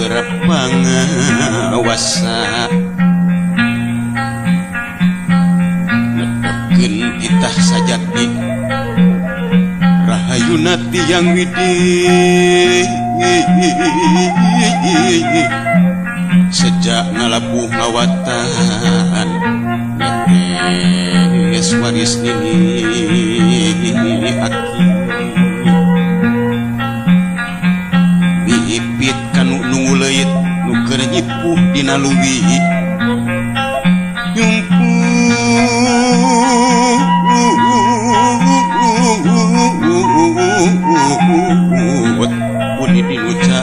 kerep pangawasa netekeun titah sajati rahayuna tiyang widih sejak ngalabuh ngawatan netes waris nini aki bibit kanu nunggu leuit nu keur nyipuh dina luwi nyumput puni dinuca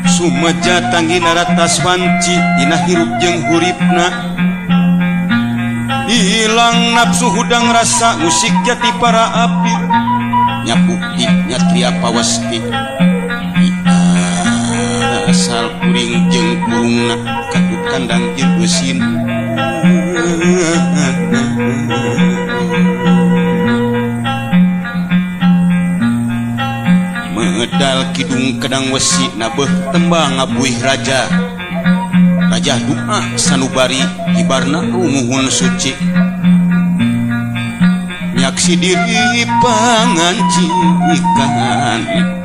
sumaja tanggina ratas wanci dina hirup jeung huripna hilang nafsu hudang rasa musik jati para api nyapukti nyatria pawasti asal kuring jeung kurungna katut kandang jeung eusin medal kidung kedang wesi nabeh tembang abuih raja Rajah doa sanubari ibarna rumuhun suci nyaksi diri pangancikan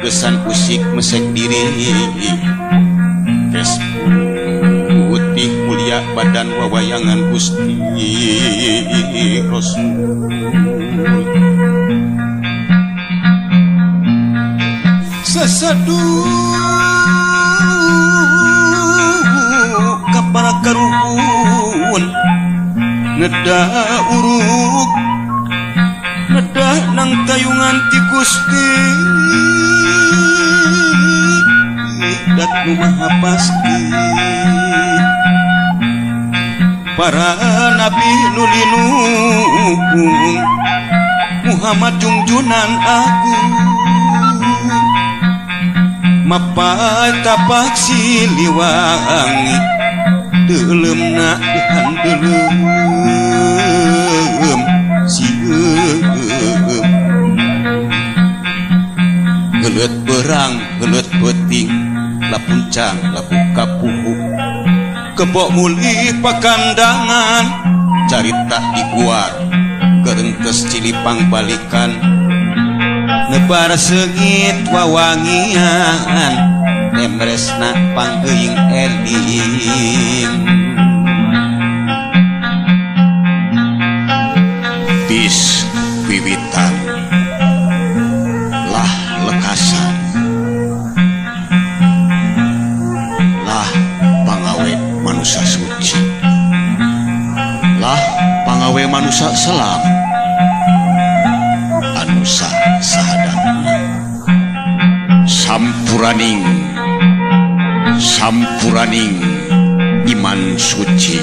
kesan usik mesek diri tes putih mulia badan wawayangan Gusti Rasul sesadu kapara karuhun nedah uruk nedah nang tayungan ti Gusti dat nu maha pasti para nabi nulinung Muhammad junjunan agung mapai tapak siliwangi delemna dihandelem sieum gelet berang gelet peting lapuncang lapu kapuhu kebok muli pakandangan carita diguar gerengkes cilipang balikan nebar sengit wawangian emresna panggeuing eling bis wiwitan lah lekasan lah pangawe manusia suci lah pangawe manusia selam anusa sahadatna sampuraning iman suci